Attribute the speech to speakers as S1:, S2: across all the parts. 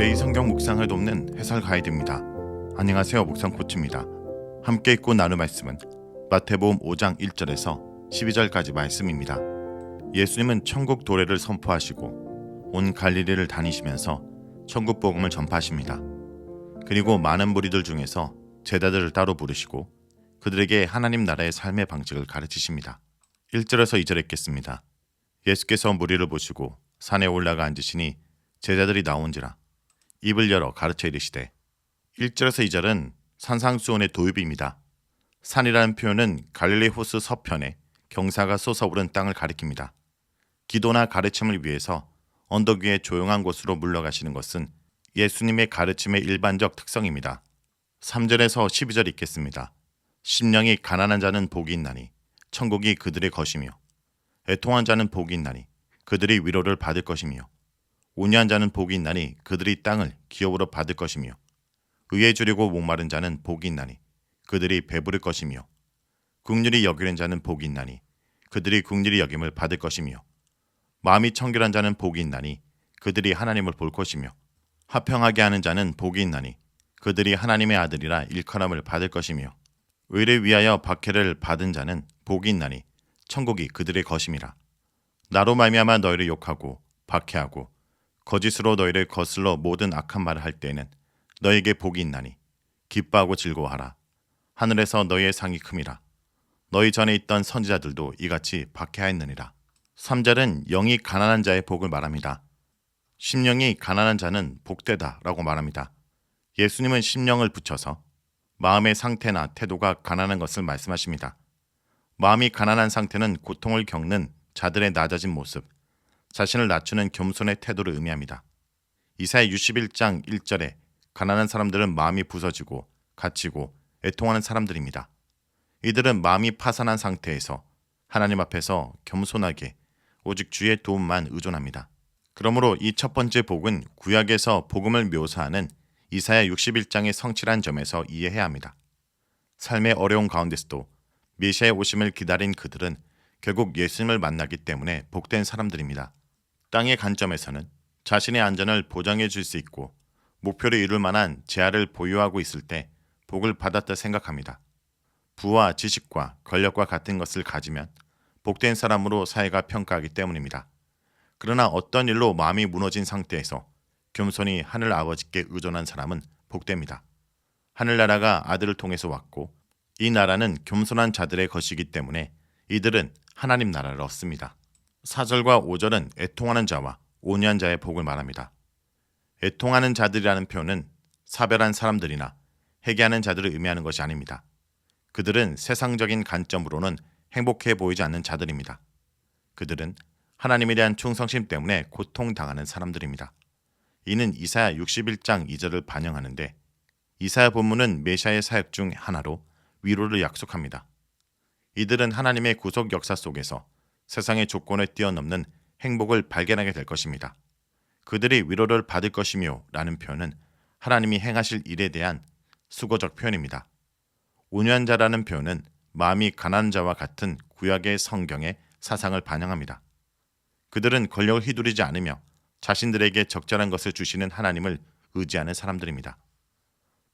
S1: 매일 성경 묵상을 돕는 해설 가이드입니다. 안녕하세요, 묵상 코치입니다. 함께 읽고 나눌 말씀은 마태복음 5장 1절에서 12절까지 말씀입니다. 예수님은 천국 도래를 선포하시고 온 갈릴리를 다니시면서 천국 복음을 전파하십니다. 그리고 많은 무리들 중에서 제자들을 따로 부르시고 그들에게 하나님 나라의 삶의 방식을 가르치십니다. 1절에서 2절 읽겠습니다. 예수께서 무리를 보시고 산에 올라가 앉으시니 제자들이 나온지라 입을 열어 가르쳐 이르시되. 1절에서 2절은 산상수훈의 도입입니다. 산이라는 표현은 갈릴리 호수 서편에 경사가 솟아오른 땅을 가리킵니다. 기도나 가르침을 위해서 언덕 위에 조용한 곳으로 물러가시는 것은 예수님의 가르침의 일반적 특성입니다. 3절에서 12절 읽겠습니다. 심령이 가난한 자는 복이 있나니 천국이 그들의 것이며, 애통한 자는 복이 있나니 그들이 위로를 받을 것이며, 온유한 자는 복이 있나니 그들이 땅을 기업으로 받을 것이며, 의에 주려고 목마른 자는 복이 있나니 그들이 배부를 것이며, 긍휼히 여기는 자는 복이 있나니 그들이 긍휼히 여김을 받을 것이며, 마음이 청결한 자는 복이 있나니 그들이 하나님을 볼 것이며, 화평하게 하는 자는 복이 있나니 그들이 하나님의 아들이라 일컬음을 받을 것이며, 의를 위하여 박해를 받은 자는 복이 있나니 천국이 그들의 것임이라. 나로 말미암아 너희를 욕하고 박해하고 거짓으로 너희를 거슬러 모든 악한 말을 할 때에는 너희에게 복이 있나니 기뻐하고 즐거워하라. 하늘에서 너희의 상이 큼이라. 너희 전에 있던 선지자들도 이같이 박해하였느니라. 3절은 영이 가난한 자의 복을 말합니다. 심령이 가난한 자는 복되다라고 말합니다. 예수님은 심령을 붙여서 마음의 상태나 태도가 가난한 것을 말씀하십니다. 마음이 가난한 상태는 고통을 겪는 자들의 낮아진 모습, 자신을 낮추는 겸손의 태도를 의미합니다. 이사야 61장 1절에 가난한 사람들은 마음이 부서지고 갇히고 애통하는 사람들입니다. 이들은 마음이 파산한 상태에서 하나님 앞에서 겸손하게 오직 주의 도움만 의존합니다. 그러므로 이 첫 번째 복은 구약에서 복음을 묘사하는 이사야 61장의 성취란 점에서 이해해야 합니다. 삶의 어려운 가운데서도 메시아의 오심을 기다린 그들은 결국 예수님을 만나기 때문에 복된 사람들입니다. 땅의 관점에서는 자신의 안전을 보장해 줄 수 있고 목표를 이룰 만한 재화를 보유하고 있을 때 복을 받았다 생각합니다. 부와 지식과 권력과 같은 것을 가지면 복된 사람으로 사회가 평가하기 때문입니다. 그러나 어떤 일로 마음이 무너진 상태에서 겸손히 하늘 아버지께 의존한 사람은 복됩니다. 하늘나라가 아들을 통해서 왔고 이 나라는 겸손한 자들의 것이기 때문에 이들은 하나님 나라를 얻습니다. 4절과 5절은 애통하는 자와 온유한 자의 복을 말합니다. 애통하는 자들이라는 표현은 사별한 사람들이나 회개하는 자들을 의미하는 것이 아닙니다. 그들은 세상적인 관점으로는 행복해 보이지 않는 자들입니다. 그들은 하나님에 대한 충성심 때문에 고통당하는 사람들입니다. 이는 이사야 61장 2절을 반영하는데 이사야 본문은 메시아의 사역 중 하나로 위로를 약속합니다. 이들은 하나님의 구속 역사 속에서 세상의 조건을 뛰어넘는 행복을 발견하게 될 것입니다. 그들이 위로를 받을 것이며 라는 표현은 하나님이 행하실 일에 대한 수고적 표현입니다. 온유한 자라는 표현은 마음이 가난한 자와 같은 구약의 성경의 사상을 반영합니다. 그들은 권력을 휘두르지 않으며 자신들에게 적절한 것을 주시는 하나님을 의지하는 사람들입니다.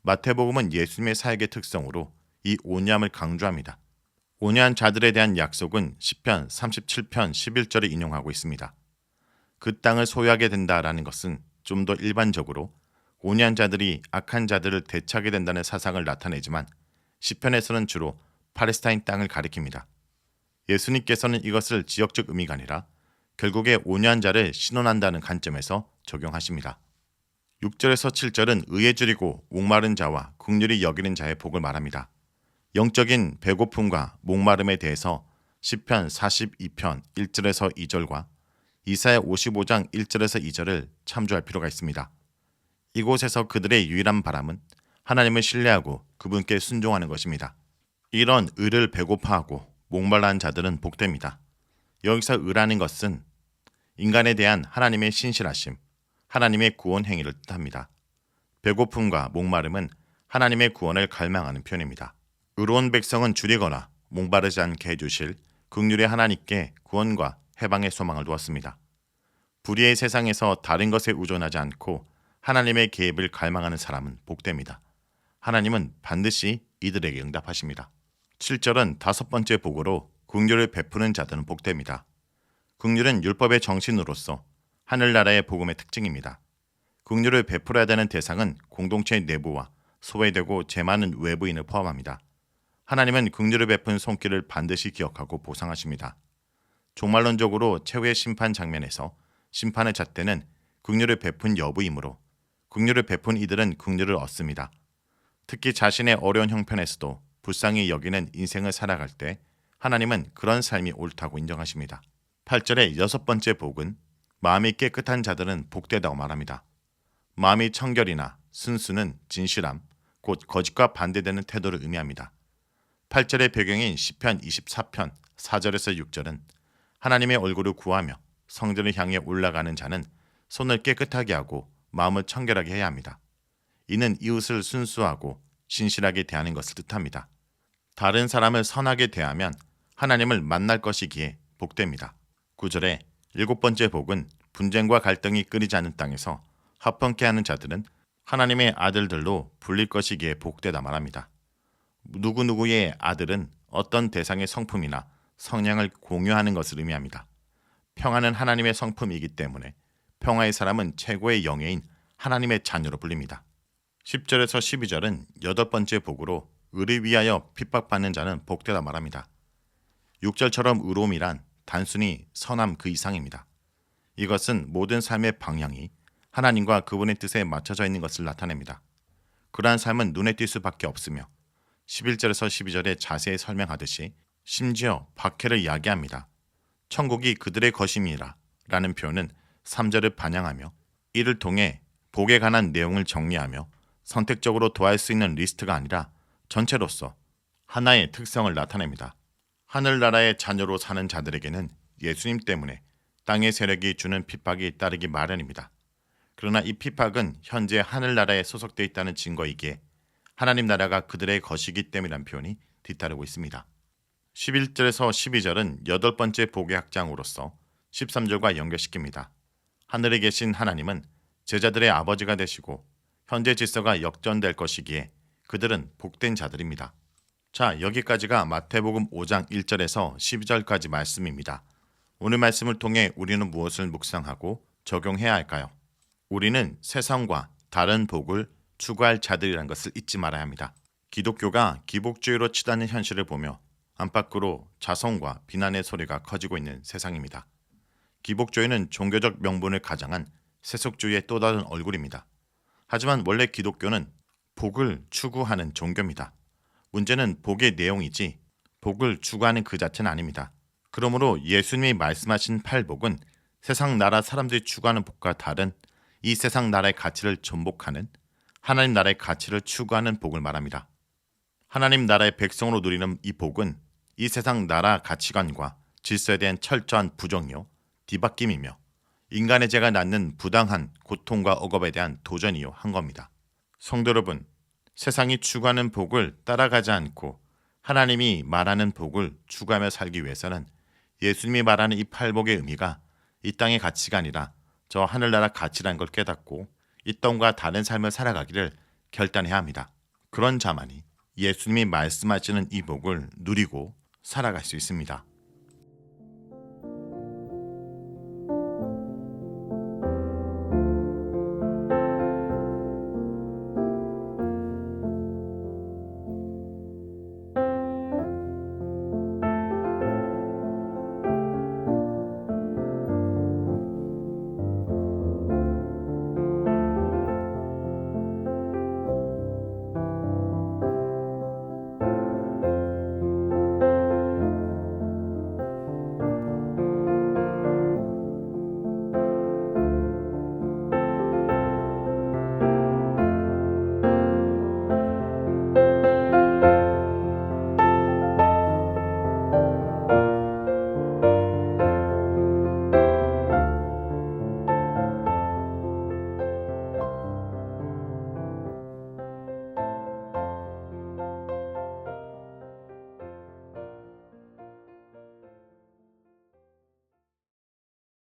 S1: 마태복음은 예수님의 사역의 특성으로 이 온유함을 강조합니다. 온유한 자들에 대한 약속은 시편 37편 11절에 인용하고 있습니다. 그 땅을 소유하게 된다라는 것은 좀 더 일반적으로 온유한 자들이 악한 자들을 대처하게 된다는 사상을 나타내지만 시편에서는 주로 팔레스타인 땅을 가리킵니다. 예수님께서는 이것을 지역적 의미가 아니라 결국에 온유한 자를 신원한다는 관점에서 적용하십니다. 6절에서 7절은 의에 줄이고 목마른 자와 긍휼히 여기는 자의 복을 말합니다. 영적인 배고픔과 목마름에 대해서 시편 42편 1절에서 2절과 이사야 55장 1절에서 2절을 참조할 필요가 있습니다. 이곳에서 그들의 유일한 바람은 하나님을 신뢰하고 그분께 순종하는 것입니다. 이런 의를 배고파하고 목말라한 자들은 복됩니다. 여기서 의라는 것은 인간에 대한 하나님의 신실하심, 하나님의 구원 행위를 뜻합니다. 배고픔과 목마름은 하나님의 구원을 갈망하는 표현입니다. 의로운 백성은 줄이거나 목마르지 않게 해주실 긍휼의 하나님께 구원과 해방의 소망을 두었습니다. 불의의 세상에서 다른 것에 의존하지 않고 하나님의 개입을 갈망하는 사람은 복됩니다. 하나님은 반드시 이들에게 응답하십니다. 7절은 다섯 번째 복으로 긍휼을 베푸는 자들은 복됩니다. 긍휼은 율법의 정신으로서 하늘나라의 복음의 특징입니다. 긍휼을 베풀어야 되는 대상은 공동체의 내부와 소외되고 죄 많은 외부인을 포함합니다. 하나님은 긍휼을 베푼 손길을 반드시 기억하고 보상하십니다. 종말론적으로 최후의 심판 장면에서 심판의 잣대는 긍휼을 베푼 여부이므로 긍휼을 베푼 이들은 긍휼을 얻습니다. 특히 자신의 어려운 형편에서도 불쌍히 여기는 인생을 살아갈 때 하나님은 그런 삶이 옳다고 인정하십니다. 8절의 여섯 번째 복은 마음이 깨끗한 자들은 복되다고 말합니다. 마음이 청결이나 순수는 진실함, 곧 거짓과 반대되는 태도를 의미합니다. 8절의 배경인 시편 24편 4절에서 6절은 하나님의 얼굴을 구하며 성전을 향해 올라가는 자는 손을 깨끗하게 하고 마음을 청결하게 해야 합니다. 이는 이웃을 순수하고 신실하게 대하는 것을 뜻합니다. 다른 사람을 선하게 대하면 하나님을 만날 것이기에 복됩니다. 9절의 일곱 번째 복은 분쟁과 갈등이 끊이지 않는 땅에서 화평케 하는 자들은 하나님의 아들들로 불릴 것이기에 복되다 말합니다. 누구누구의 아들은 어떤 대상의 성품이나 성향을 공유하는 것을 의미합니다. 평화는 하나님의 성품이기 때문에 평화의 사람은 최고의 영예인 하나님의 자녀로 불립니다. 10절에서 12절은 여덟 번째 복으로 의를 위하여 핍박받는 자는 복되다 말합니다. 6절처럼 의로움이란 단순히 선함 그 이상입니다. 이것은 모든 삶의 방향이 하나님과 그분의 뜻에 맞춰져 있는 것을 나타냅니다. 그러한 삶은 눈에 띌 수밖에 없으며 11절에서 12절에 자세히 설명하듯이 심지어 박해를 야기합니다. 천국이 그들의 것임이라 라는 표현은 3절을 반영하며 이를 통해 복에 관한 내용을 정리하며 선택적으로 더할 수 있는 리스트가 아니라 전체로서 하나의 특성을 나타냅니다. 하늘나라의 자녀로 사는 자들에게는 예수님 때문에 땅의 세력이 주는 핍박이 따르기 마련입니다. 그러나 이 핍박은 현재 하늘나라에 소속되어 있다는 증거이기에 하나님 나라가 그들의 것이기 때문이라는 표현이 뒤따르고 있습니다. 11절에서 12절은 여덟 번째 복의 확장으로서 13절과 연결시킵니다. 하늘에 계신 하나님은 제자들의 아버지가 되시고 현재 질서가 역전될 것이기에 그들은 복된 자들입니다. 자, 여기까지가 마태복음 5장 1절에서 12절까지 말씀입니다. 오늘 말씀을 통해 우리는 무엇을 묵상하고 적용해야 할까요? 우리는 세상과 다른 복을 추구할 자들이라는 것을 잊지 말아야 합니다. 기독교가 기복주의로 치닫는 현실을 보며 안팎으로 자성과 비난의 소리가 커지고 있는 세상입니다. 기복주의는 종교적 명분을 가장한 세속주의의 또 다른 얼굴입니다. 하지만 원래 기독교는 복을 추구하는 종교입니다. 문제는 복의 내용이지 복을 추구하는 그 자체는 아닙니다. 그러므로 예수님이 말씀하신 팔복은 세상 나라 사람들이 추구하는 복과 다른 이 세상 나라의 가치를 전복하는 하나님 나라의 가치를 추구하는 복을 말합니다. 하나님 나라의 백성으로 누리는 이 복은 이 세상 나라 가치관과 질서에 대한 철저한 부정이요 뒤바뀜이며 인간의 죄가 낳는 부당한 고통과 억압에 대한 도전이요 한 겁니다. 성도 여러분, 세상이 추구하는 복을 따라가지 않고 하나님이 말하는 복을 추구하며 살기 위해서는 예수님이 말하는 이 팔복의 의미가 이 땅의 가치가 아니라 저 하늘나라 가치라는 걸 깨닫고 이 땅과 다른 삶을 살아가기를 결단해야 합니다. 그런 자만이 예수님이 말씀하시는 이 복을 누리고 살아갈 수 있습니다.